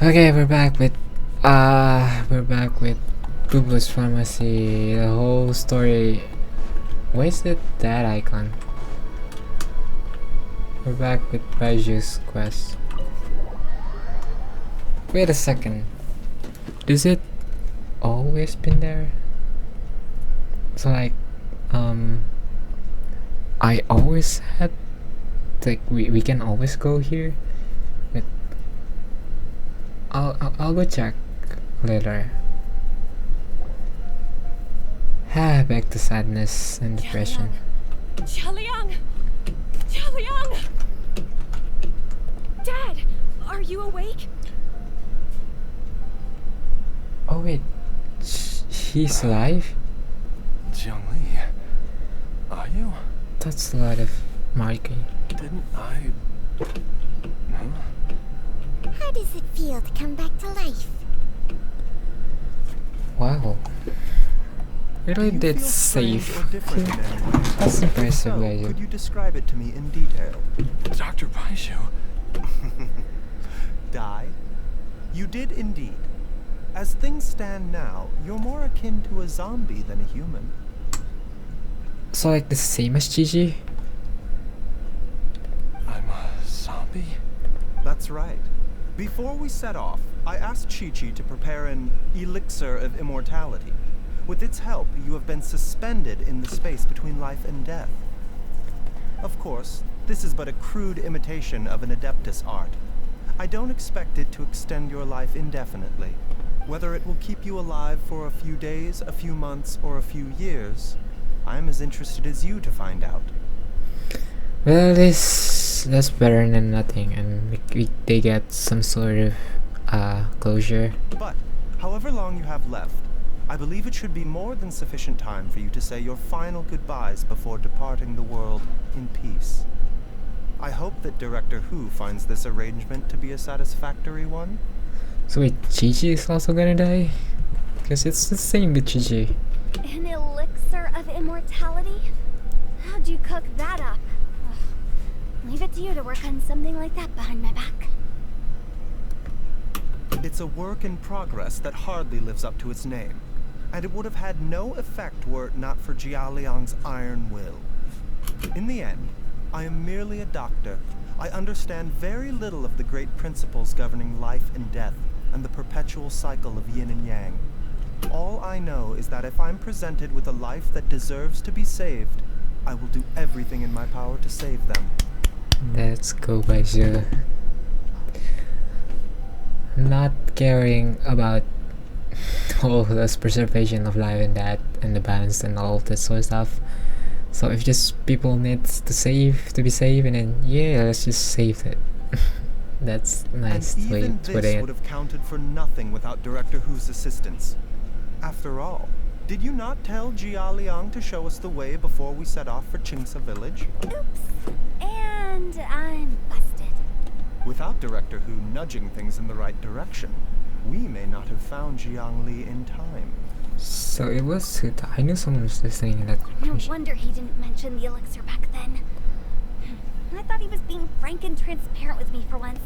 Okay, we're back with Bublu's Pharmacy. The whole story. Where's that icon? We're back with Baiju's quest. Wait a second. Does it always been there? So like, I always had like we can always go here. But I'll go check later. Back to sadness and depression. Jialiang! Jialiang! Dad, are you awake? Oh wait, he's alive? Jiangli, are you? That's a lot of marking. Didn't I... Huh? How does it feel to come back to life? Wow. Really Do you did feel strange save. or different in any way? That's impressive, So, Baizu. could you describe it to me in detail? Dr. Baiju. Die? You did indeed. As things stand now, you're more akin to a zombie than a human. So like the same as Gigi? I'm a zombie? That's right. Before we set off, I asked Chi-Chi to prepare an elixir of immortality. With its help, you have been suspended in the space between life and death. Of course, this is but a crude imitation of an Adeptus art. I don't expect it to extend your life indefinitely. Whether it will keep you alive for a few days, a few months, or a few years, I'm as interested as you to find out. Well, that's better than nothing, and they get some sort of closure. But, however long you have left, I believe it should be more than sufficient time for you to say your final goodbyes before departing the world in peace. I hope that Director Hu finds this arrangement to be a satisfactory one. So wait, Gigi is also gonna die? Because it's the same with Gigi. An elixir of immortality? How'd you cook that up? Ugh. Leave it to you to work on something like that behind my back. It's a work in progress that hardly lives up to its name, and it would have had no effect were it not for Jialiang's iron will. In the end, I am merely a doctor. I understand very little of the great principles governing life and death, and the perpetual cycle of yin and yang. All I know is that if I'm presented with a life that deserves to be saved, I will do everything in my power to save them. Let's go, Baizu. Not caring about all this preservation of life and that and the balance and all of that sort of stuff. So if just people need to be saved, and then yeah, let's just save it. That's nice And way even to put this it. would have counted for nothing without Director Hu's assistance. After all, did you not tell Jia Liang to show us the way before we set off for Qingce village? Oops. And I'm busted. Without Director Hu nudging things in the right direction, we may not have found Jiang Li in time. So it was. I knew someone was listening in that No conversation. wonder he didn't mention the elixir back then. I thought he was being frank and transparent with me for once.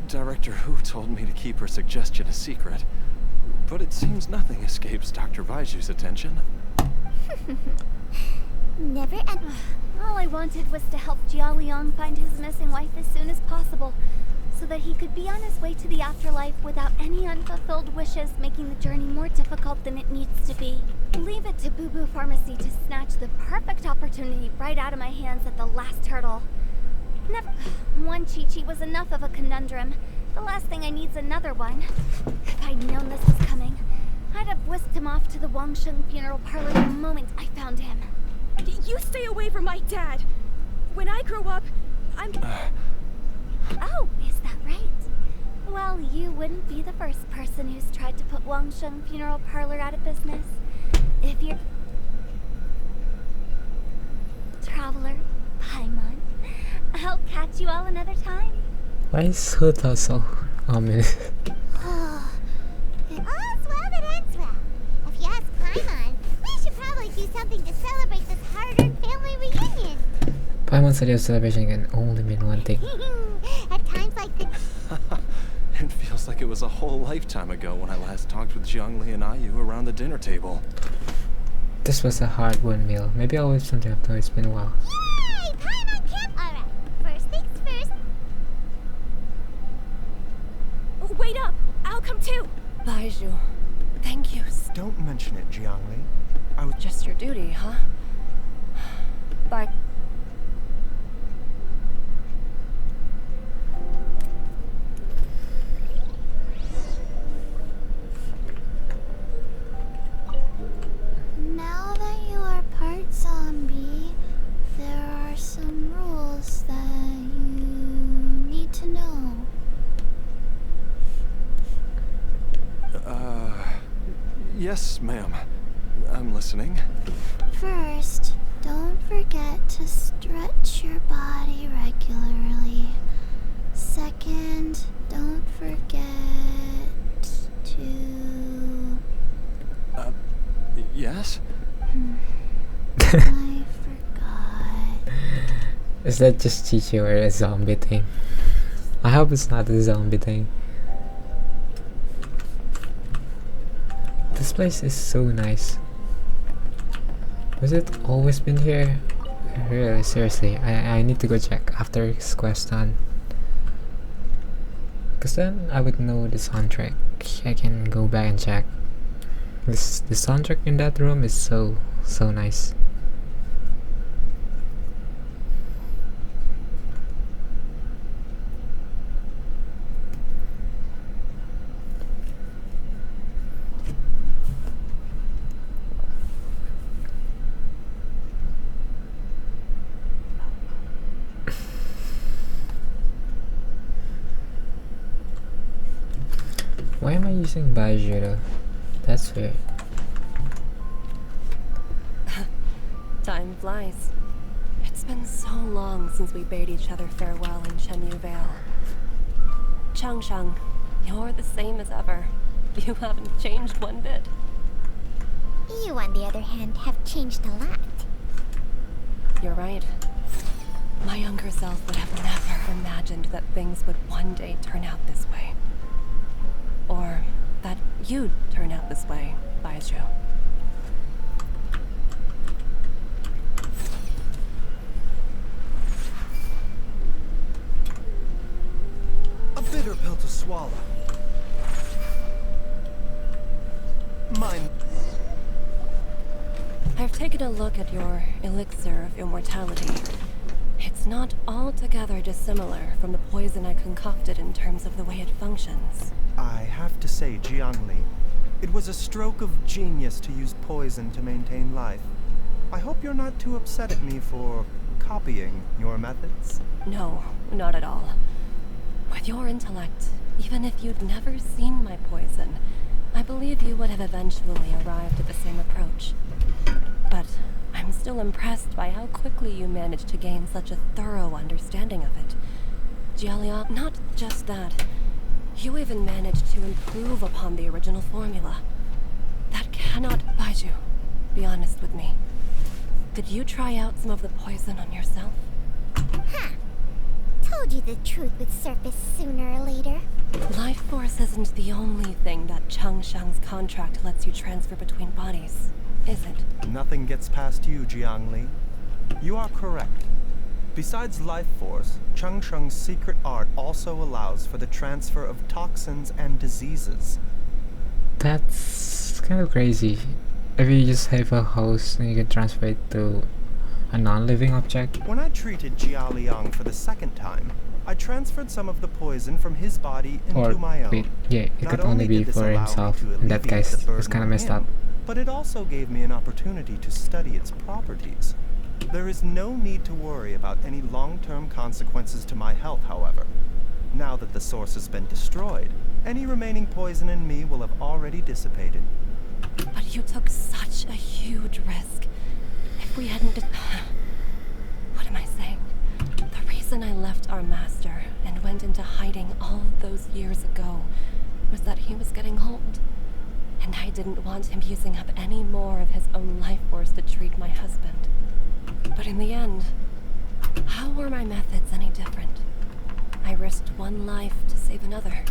Director Hu told me to keep her suggestion a secret, but it seems nothing escapes Dr. Baiju's attention. Never and all I wanted was to help Jialiang find his missing wife as soon as possible, so that he could be on his way to the afterlife without any unfulfilled wishes making the journey more difficult than it needs to be. Leave it to Boo Boo Pharmacy to snatch the perfect opportunity right out of my hands at the last hurdle. Never. One Chi-Chi was enough of a conundrum. The last thing I need's another one. If I'd known this was coming, I'd have whisked him off to the Wangsheng funeral parlor the moment I found him. You stay away from my dad. When I grow up, I'm... Oh, is that right? Well, you wouldn't be the first person who's tried to put Wangsheng funeral parlor out of business. If you're... Traveler, Paimon, I'll catch you all another time. Why is Huta so ominous? All's well that ends well. If you ask Paimon, we should probably do something to celebrate this hard-earned family reunion. Paimon's celebration can only mean one thing. At times like the... It feels like it was a whole lifetime ago when I last talked with Jiangli and Ayu around the dinner table. This was a hard-won meal. Maybe I'll have something after. It's been a while. Yay! Paimon camp! Alright, first things first. Oh, wait up! I'll come too! Baiju, thank you. Don't mention it, Jiangli. I was Just your duty, huh? Bye. Now that you are part zombie, there are some rules that you need to know. Yes, ma'am. I'm listening. First, don't forget to stretch your body regularly. Second, don't forget to... Yes? I forgot. Is that just Chichi or a zombie thing? I hope it's not a zombie thing. This place is so nice. Was it always been here? Really, seriously, I need to go check after this quest done. Cause then I would know the soundtrack. I can go back and check. The soundtrack in that room is so nice. Why am I using Baiju though? That's weird. Time flies. It's been so long since we bade each other farewell in Shenyu Vale. Changshang, you're the same as ever. You haven't changed one bit. You, on the other hand, have changed a lot. You're right. My younger self would have never imagined that things would one day turn out this way. Or that you'd turn out this way, Baiju. a bitter pill to swallow. Mine. I've taken a look at your elixir of immortality. It's not altogether dissimilar from the poison I concocted in terms of the way it functions. I have to say, Jiangli, it was a stroke of genius to use poison to maintain life. I hope you're not too upset at me for copying your methods. No, not at all. With your intellect, even if you'd never seen my poison, I believe you would have eventually arrived at the same approach. But I'm still impressed by how quickly you managed to gain such a thorough understanding of it. Jialia, not just that. You even managed to improve upon the original formula. That cannot, Baiju, be honest with me. Did you try out some of the poison on yourself? Ha! Told you the truth would surface sooner or later. Life force isn't the only thing that Changshang's contract lets you transfer between bodies, is it? Nothing gets past you, Jiangli. You are correct. Besides life force, Changsheng's secret art also allows for the transfer of toxins and diseases. That's kind of crazy. If you just have a host and you can transfer it to a non-living object. When I treated Jia Liang for the second time, I transferred some of the poison from his body into Or my own. wait, yeah, it Not could only be did this for allow me himself. to In that alleviate case, the it's burden kind of on messed him, up. but it also gave me an opportunity to study its properties. There is no need to worry about any long-term consequences to my health, however. Now that the source has been destroyed, any remaining poison in me will have already dissipated. But you took such a huge risk. If we hadn't... What am I saying? The reason I left our master and went into hiding all those years ago was that he was getting old. And I didn't want him using up any more of his own life force to treat my husband. But in the end, how were my methods any different? I I risked one life to save another.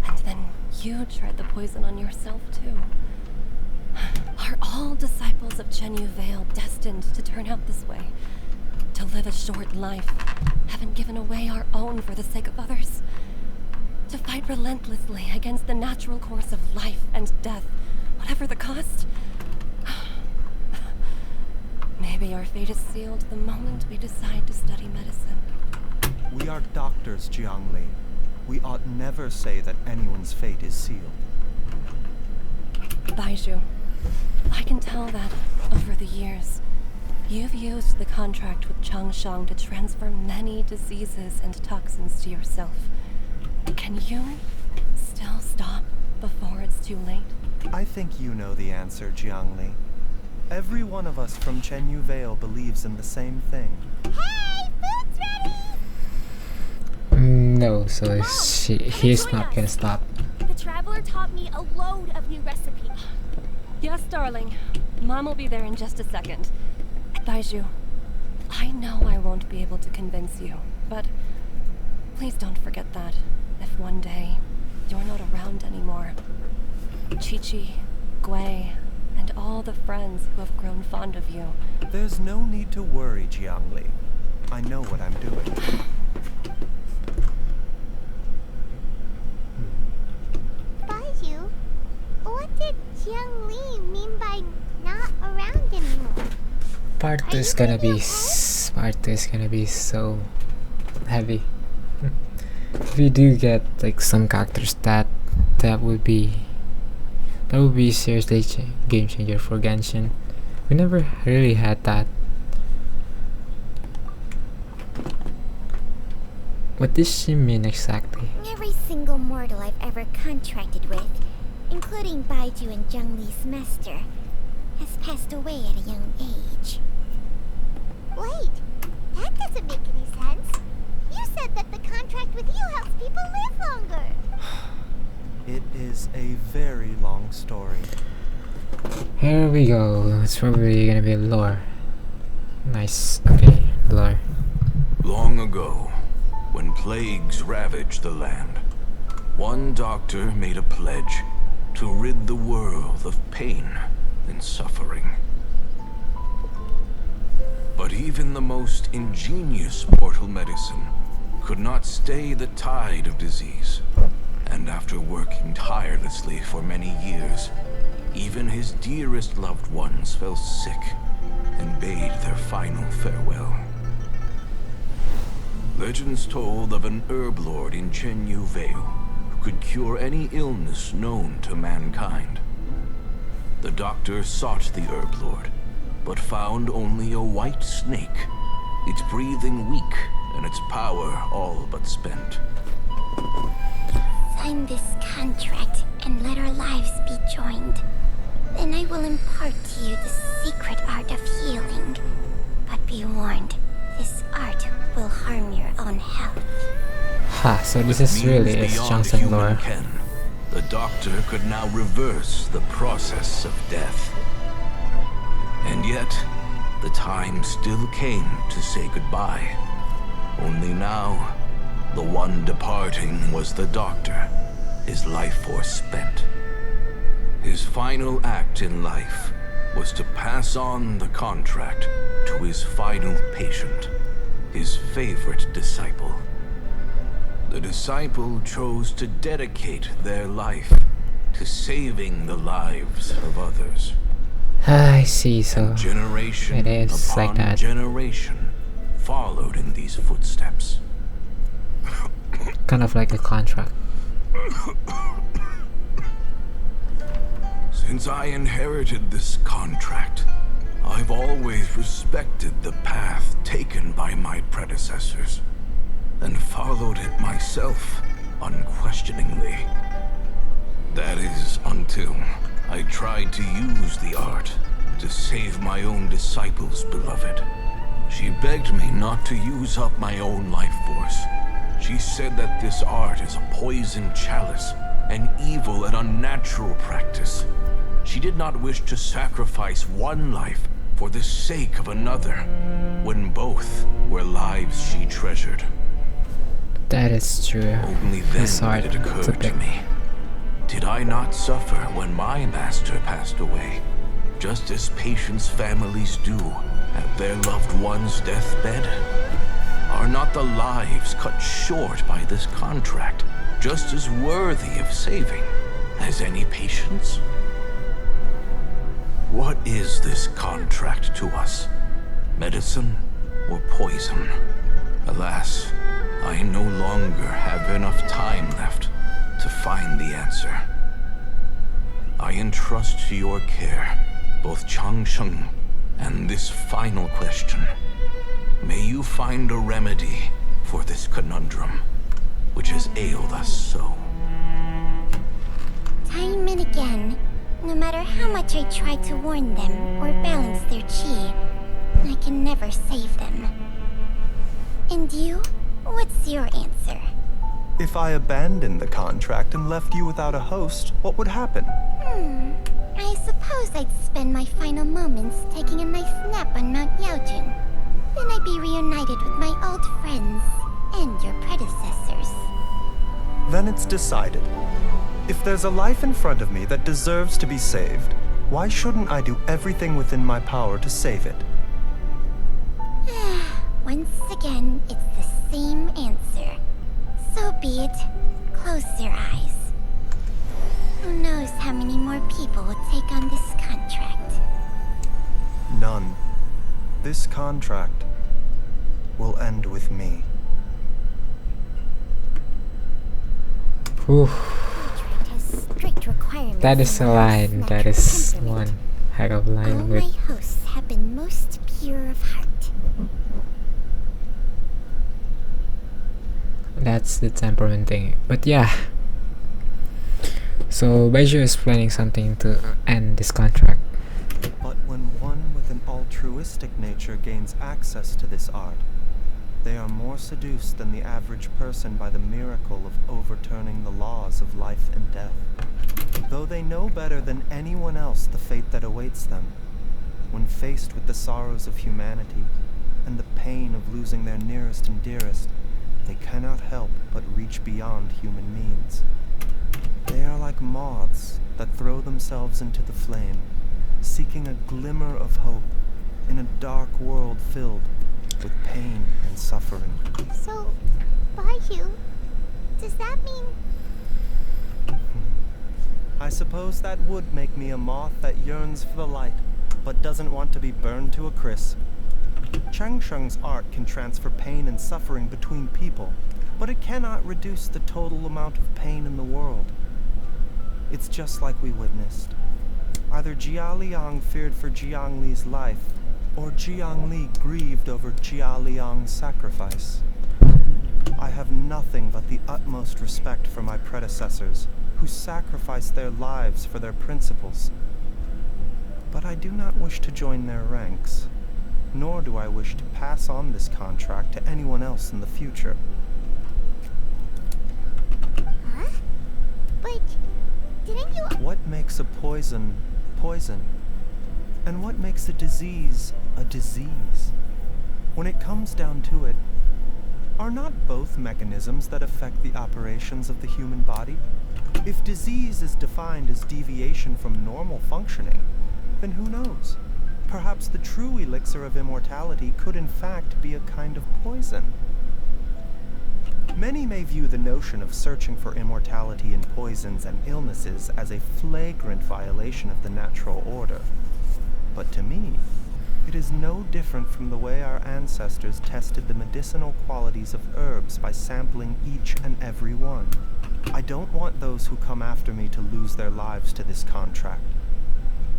And then you tried the poison on yourself, too. Are all disciples of Chenyu Vale destined to turn out this way? To live a short life, having given away our own for the sake of others? To fight relentlessly against the natural course of life and death, whatever the cost? Maybe our fate is sealed the moment we decide to study medicine. We are doctors, Jiangli. We ought never say that anyone's fate is sealed. Baizhu, I can tell that, over the years, you've used the contract with Changshang to transfer many diseases and toxins to yourself. Can you still stop before it's too late? I think you know the answer, Jiangli. Every one of us from Chenyu Vale believes in the same thing. Hey, food's ready! No, so he's not gonna stop. The Traveler taught me a load of new recipes. Yes, darling. Mom will be there in just a second. Baizhu, I know I won't be able to convince you, but please don't forget that if one day you're not around anymore, Chi-Chi, Gui, and all the friends who have grown fond of you. There's no need to worry, Jiangli. I know what I'm doing. Baizhu, what did Jiangli mean by not around anymore? Part 2 is gonna be so heavy. If we do get like some characters that would be seriously game changer for Genshin. We never really had that. What does she mean exactly? Every single mortal I've ever contracted with, including Baizhu and Zhengli's master, has passed away at a young age. Wait, that doesn't make any sense. You said that the contract with you helps people live longer. It is a very long story. Here we go. It's probably gonna be lore. Nice. Okay, lore. Long ago, when plagues ravaged the land, one doctor made a pledge to rid the world of pain and suffering. But even the most ingenious mortal medicine could not stay the tide of disease. And after working tirelessly for many years, even his dearest loved ones fell sick and bade their final farewell. Legends told of an herb lord in Chenyu Vale who could cure any illness known to mankind. The doctor sought the herb lord, but found only a white snake, its breathing weak and its power all but spent. Sign this contract and let our lives be joined. Then I will impart to you the secret art of healing. But be warned, this art will harm your own health. Ha, so this is really is Johnson lore. The doctor could now reverse the process of death. And yet, the time still came to say goodbye. Only now, the one departing was the doctor, his life force spent. His final act in life was to pass on the contract to his final patient, his favorite disciple. The disciple chose to dedicate their life to saving the lives of others. I see, so Generation it is upon like that. generation followed in these footsteps. Kind of like a contract. Since I inherited this contract, I've always respected the path taken by my predecessors, and followed it myself unquestioningly. That is, until I tried to use the art to save my own disciple's beloved. She begged me not to use up my own life force. She said that this art is a poisoned chalice, an evil and unnatural practice. She did not wish to sacrifice one life for the sake of another, when both were lives she treasured. That is true. Only then It's hard did it occur to to pick. me. Did I not suffer when my master passed away, just as patients' families do at their loved one's deathbed? Are not the lives cut short by this contract just as worthy of saving as any patient's? What is this contract to us? Medicine or poison? Alas, I no longer have enough time left to find the answer. I entrust to your care both Changsheng and this final question. May you find a remedy for this conundrum, which has ailed us so. Time and again, no matter how much I try to warn them or balance their chi, I can never save them. And you? What's your answer? If I abandoned the contract and left you without a host, what would happen? I suppose I'd spend my final moments taking a nice nap on Mount Yaojun. Then I'd be reunited with my old friends and your predecessors. Then it's decided. If there's a life in front of me that deserves to be saved, why shouldn't I do everything within my power to save it? Once again, it's the same answer. So be it. Close your eyes. Who knows how many more people will take on this contract? None. This contract will end with me. Whew. Contract has strict requirements. That is a on line. one's That natural is temperament. one heck of a All line my with hosts have been most pure of heart. that's the temperament thing. But yeah. So Baiju is planning something to end this contract. But when one with an altruistic nature gains access to this art, they are more seduced than the average person by the miracle of overturning the laws of life and death. Though they know better than anyone else the fate that awaits them, when faced with the sorrows of humanity and the pain of losing their nearest and dearest, they cannot help but reach beyond human means. They are like moths that throw themselves into the flame, seeking a glimmer of hope in a dark world filled with pain and suffering. So, Baiju, does that mean... I suppose that would make me a moth that yearns for the light, but doesn't want to be burned to a crisp. Changsheng's art can transfer pain and suffering between people, but it cannot reduce the total amount of pain in the world. It's just like we witnessed. Either Jia Liang feared for Jiang Li's life, or Jiang Li grieved over Jia Liang's sacrifice. I have nothing but the utmost respect for my predecessors, who sacrificed their lives for their principles. But I do not wish to join their ranks, nor do I wish to pass on this contract to anyone else in the future. Huh? But didn't you... What makes a poison poison? And what makes a disease a disease? When it comes down to it, are not both mechanisms that affect the operations of the human body? If disease is defined as deviation from normal functioning, then who knows? Perhaps the true elixir of immortality could in fact be a kind of poison. Many may view the notion of searching for immortality in poisons and illnesses as a flagrant violation of the natural order. But to me, it is no different from the way our ancestors tested the medicinal qualities of herbs by sampling each and every one. I don't want those who come after me to lose their lives to this contract.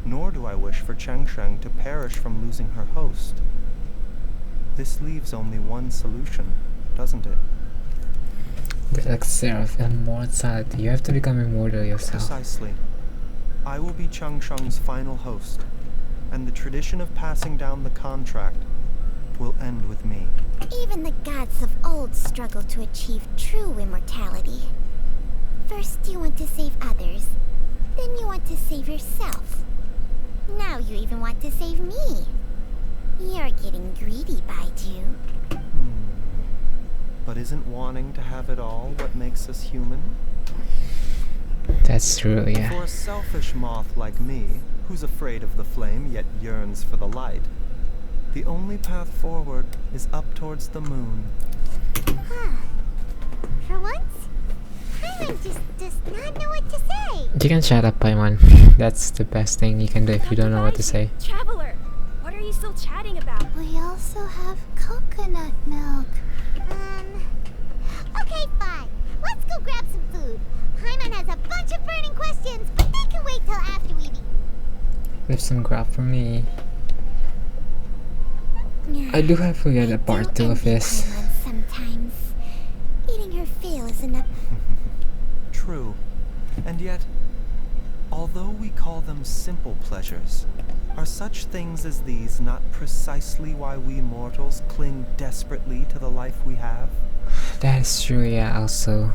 Nor do I wish for Changsheng to perish from losing her host. This leaves only one solution, doesn't it? The elixir of immortality. You have to become immortal yourself. Precisely. I will be Changsheng's final host, and the tradition of passing down the contract will end with me. Even the gods of old struggled to achieve true immortality. First you want to save others, then you want to save yourself. Now you even want to save me. You're getting greedy, Baiju. But isn't wanting to have it all what makes us human? That's true, yeah. For a selfish moth like me, who's afraid of the flame yet yearns for the light, the only path forward is up towards the moon. For once, Paimon just does not know what to say. You can shut up, Paimon. That's the best thing you can do if you don't know what to say. Traveler, what are you still chatting about? We also have coconut milk. Okay, fine. Let's go grab some food. Paimon has a bunch of burning questions, but they can wait till after we've eaten. Leave some grab for me. I do have to get a part 2 of this. Paimon sometimes. Eating her fill is enough. True. And yet, although we call them simple pleasures, are such things as these not precisely why we mortals cling desperately to the life we have? That is true, yeah, also.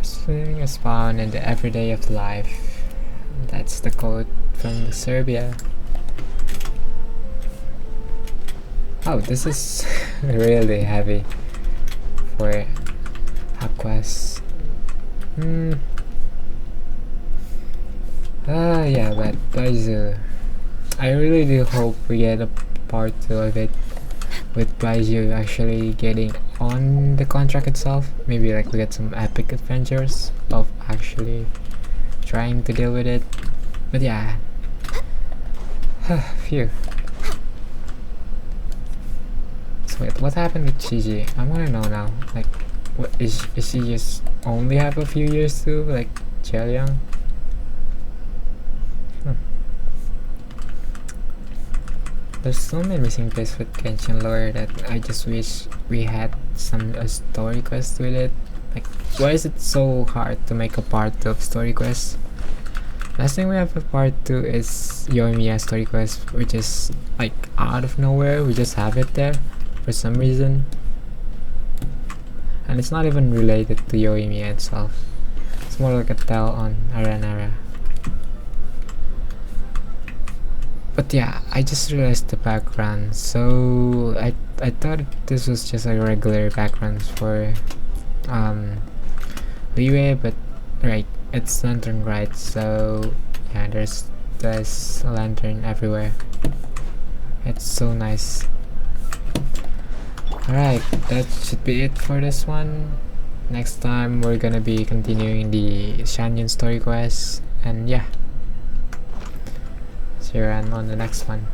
Swimming is found in the everyday of life. That's the quote from Serbia. Oh, this is really heavy for Aquas. Yeah, but Baizu. I really do hope we get a part 2 of it, with Baizu actually getting on the contract itself. Maybe like we get some epic adventures of actually trying to deal with it. But yeah. Phew. So wait, what happened with Chiji? I wanna know now. Like, what is she just only have a few years to like Jiaoyang? There's so many missing pieces with Genshin lore that I just wish we had some story quest with it. Like, why is it so hard to make a part 2 of story quest? Last thing we have a part 2 is Yoimiya story quest, which is like out of nowhere. We just have it there for some reason, and it's not even related to Yoimiya itself. It's more like a tell on Aranara. But yeah, I just realized the background. So I thought this was just a regular background for Liyue, but right, it's lantern bright. So yeah, there's a lantern everywhere. It's so nice. Alright, that should be it for this one. Next time we're gonna be continuing the Shanyon story quest, and yeah, see you around on the next one.